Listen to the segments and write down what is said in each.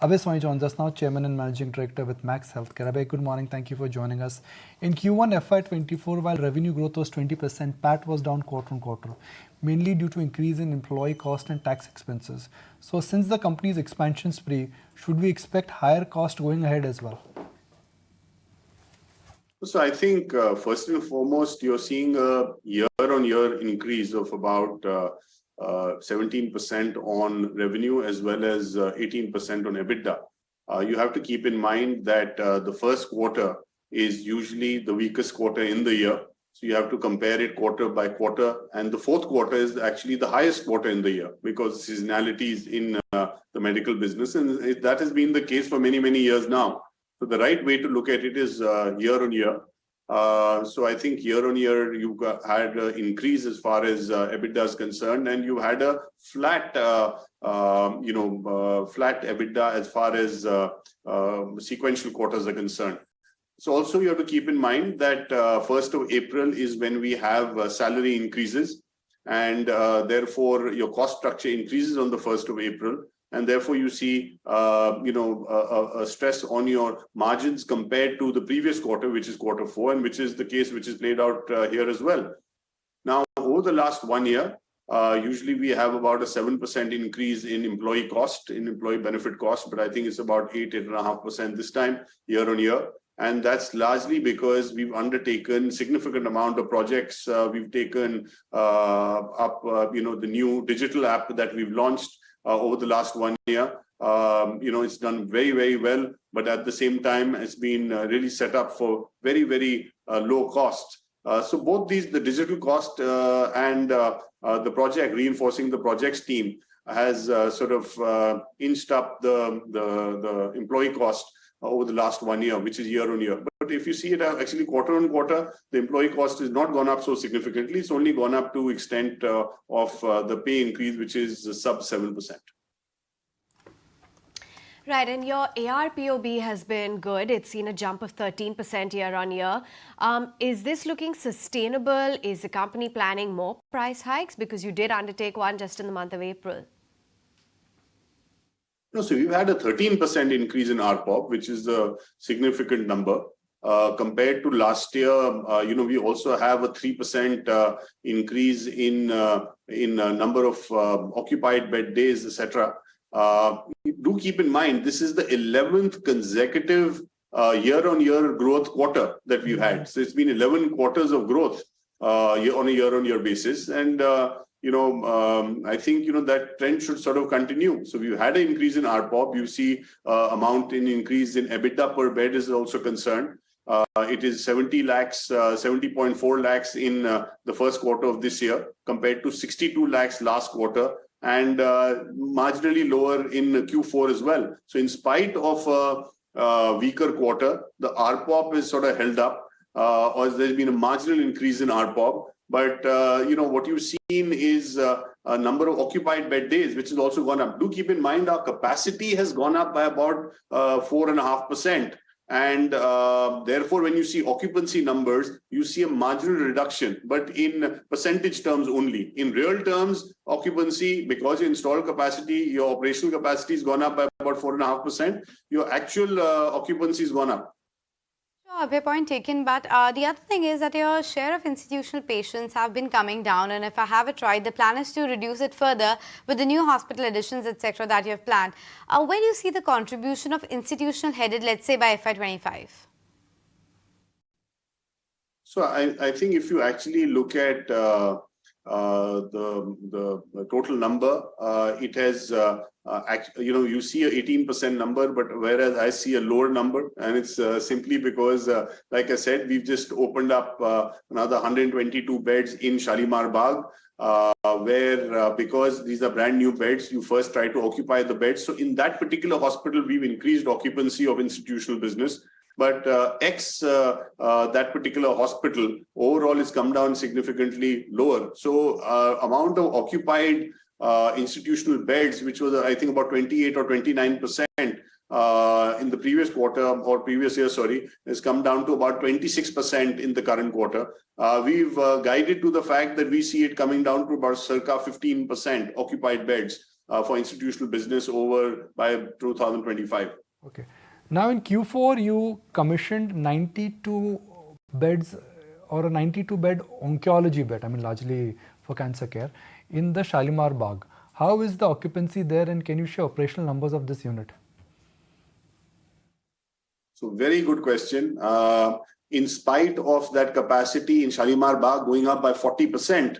Abhay Soi joins us now, Chairman and Managing Director with Max Healthcare. Abhay, good morning. Thank you for joining us. In Q1 FY24, while revenue growth was 20%, PAT was down quarter on quarter, mainly due to increase in employee cost and tax expenses. So since the company's expansion spree, should we expect higher cost going ahead as well? So I think first and foremost, you're seeing a year-on-year increase of about 17% on revenue as well as 18% on EBITDA. You have to keep in mind that the first quarter is usually the weakest quarter in the year. So you have to compare it quarter by quarter. And the fourth quarter is actually the highest quarter in the year because seasonality is in the medical business. And that has been the case for many, many years now. So the right way to look at it is year on year. So I think year on year, you had an increase as far as EBITDA is concerned, and you had a flat, flat EBITDA as far as sequential quarters are concerned. So also you have to keep in mind that 1st of April is when we have salary increases, and therefore your cost structure increases on the 1st of April. And therefore, you see, a stress on your margins compared to the previous quarter, which is quarter 4, and which is the case which is played out here as well. Now, over the last 1 year, usually we have about a 7% increase in employee cost, in employee benefit cost, but I think it's about 8.5% this time, year on year. And that's largely because we've undertaken significant amount of projects. We've taken up, the new digital app that we've launched over the last 1 year. It's done very, very well, but at the same time, it's been really set up for very, very low cost. So both these, the digital cost and the project, reinforcing the projects team has sort of inched up the employee cost over the last 1 year, which is year on year. But if you see it actually quarter on quarter, the employee cost has not gone up so significantly. It's only gone up to extent of the pay increase, which is sub 7%. Right, and your ARPOB has been good. It's seen a jump of 13% year on year. Is this looking sustainable? Is the company planning more price hikes? Because you did undertake one just in the month of April. No, so we've had a 13% increase in ARPOB, which is a significant number. Compared to last year, we also have a 3% increase in number of occupied bed days, etc. Do keep in mind, this is the 11th consecutive year-on-year growth quarter that we've had. So it's been 11 quarters of growth on a year-on-year basis. And I think, that trend should sort of continue. So we've had an increase in ARPOB. You see amount in increase in EBITDA per bed is also concerned. It is 70.4 lakhs in the first quarter of this year compared to 62 lakhs last quarter and marginally lower in Q4 as well. So in spite of a weaker quarter, the ARPOB is sort of held up or there's been a marginal increase in ARPOB. But, what you've seen is a number of occupied bed days, which has also gone up. Do keep in mind our capacity has gone up by about 4.5%. And therefore, when you see occupancy numbers, you see a marginal reduction, but in percentage terms only. In real terms, occupancy, because your installed capacity, your operational capacity has gone up by about 4.5%. Your actual occupancy has gone up. Abhay, point taken, but the other thing is that your share of institutional patients have been coming down, and if I have it right, the plan is to reduce it further with the new hospital additions, etc. that you have planned. Where do you see the contribution of institutional headed, let's say, by FY25? So I think if you actually look at the total number, it has you see a 18% number, but whereas I see a lower number, and it's simply because, like I said, we've just opened up another 122 beds in Shalimar Bagh, where because these are brand new beds, you first try to occupy the beds. So in that particular hospital, we've increased occupancy of institutional business. But that particular hospital overall has come down significantly lower. So amount of occupied institutional beds, which was I think about 28 or 29% in the previous quarter or previous year, has come down to about 26% in the current quarter. We've guided to the fact that we see it coming down to about circa 15% occupied beds. for institutional business over by 2025. Okay. Now in Q4, you commissioned 92 beds or a 92 bed oncology bed, I mean largely for cancer care, in the Shalimar Bagh. How is the occupancy there, and can you share operational numbers of this unit? So very good question. In spite of that capacity in Shalimar Bagh going up by 40%,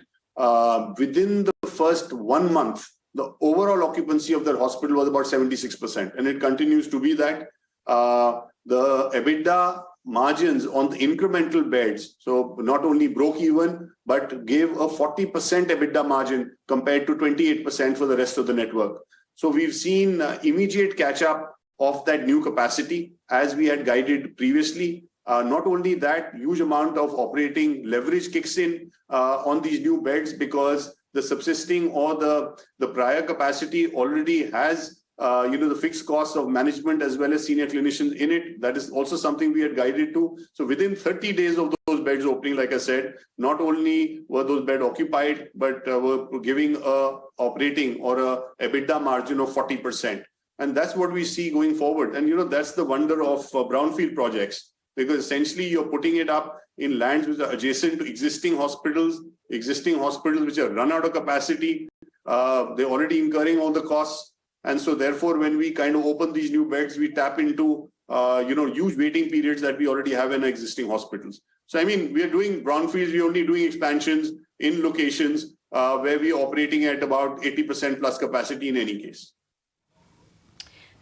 within the first 1 month, the overall occupancy of that hospital was about 76%, and it continues to be that. The EBITDA margins on the incremental beds, so not only broke even, but gave a 40% EBITDA margin compared to 28% for the rest of the network. So we've seen immediate catch up of that new capacity as we had guided previously. Not only that, huge amount of operating leverage kicks in on these new beds because the subsisting or the prior capacity already has the fixed costs of management as well as senior clinicians in it. That is also something we had guided to. So within 30 days of those beds opening, like I said, not only were those beds occupied, but were giving a operating or a EBITDA margin of 40%. And that's what we see going forward. And that's the wonder of brownfield projects, because essentially you're putting it up in lands which are adjacent to existing hospitals which are run out of capacity. They're already incurring all the costs. And so therefore, when we kind of open these new beds, we tap into, huge waiting periods that we already have in existing hospitals. So, I mean, we are doing brownfields, we're only doing expansions in locations where we're operating at about 80% plus capacity in any case.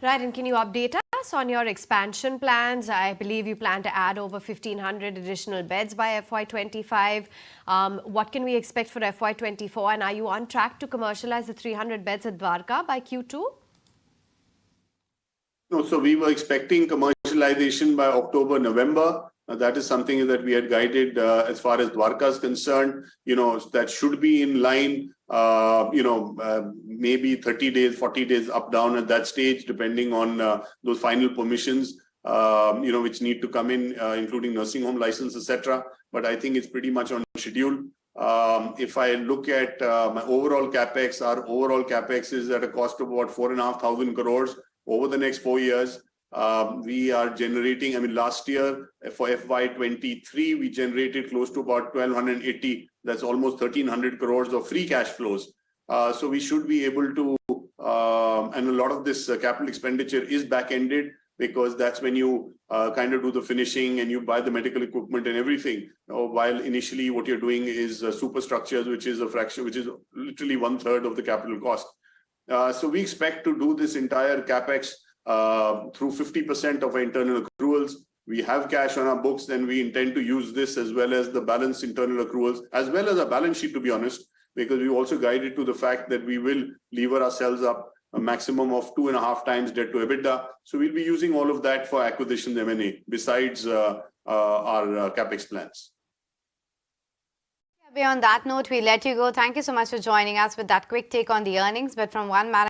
Right, and can you update us on your expansion plans? I believe you plan to add over 1,500 additional beds by FY25. What can we expect for FY24? And are you on track to commercialize the 300 beds at Dwarka by Q2? No, so we were expecting commercialization by October, November. That is something that we had guided as far as Dwarka is concerned. That should be in line, maybe 30 days, 40 days up, down at that stage, depending on those final permissions, which need to come in, including nursing home license, etc. But I think it's pretty much on schedule. If I look at my overall capex, our overall capex is at a cost of about 4,500 crores over the next 4 years. We are generating, last year for FY23, we generated close to about 1,280. That's almost 1,300 crores of free cash flows. So we should be able to, and a lot of this capital expenditure is back-ended because that's when you kind of do the finishing and you buy the medical equipment and everything. While initially what you're doing is superstructures, which is a fraction, which is literally 1/3 of the capital cost. So we expect to do this entire capex through 50% of our internal accruals. We have cash on our books, and we intend to use this as well as the balance internal accruals, as well as a balance sheet, to be honest, because we also guided to the fact that we will lever ourselves up a maximum of 2.5 times debt to EBITDA. So we'll be using all of that for acquisitions M&A besides our capex plans. On that note, we let you go. Thank you so much for joining us with that quick take on the earnings. But from one man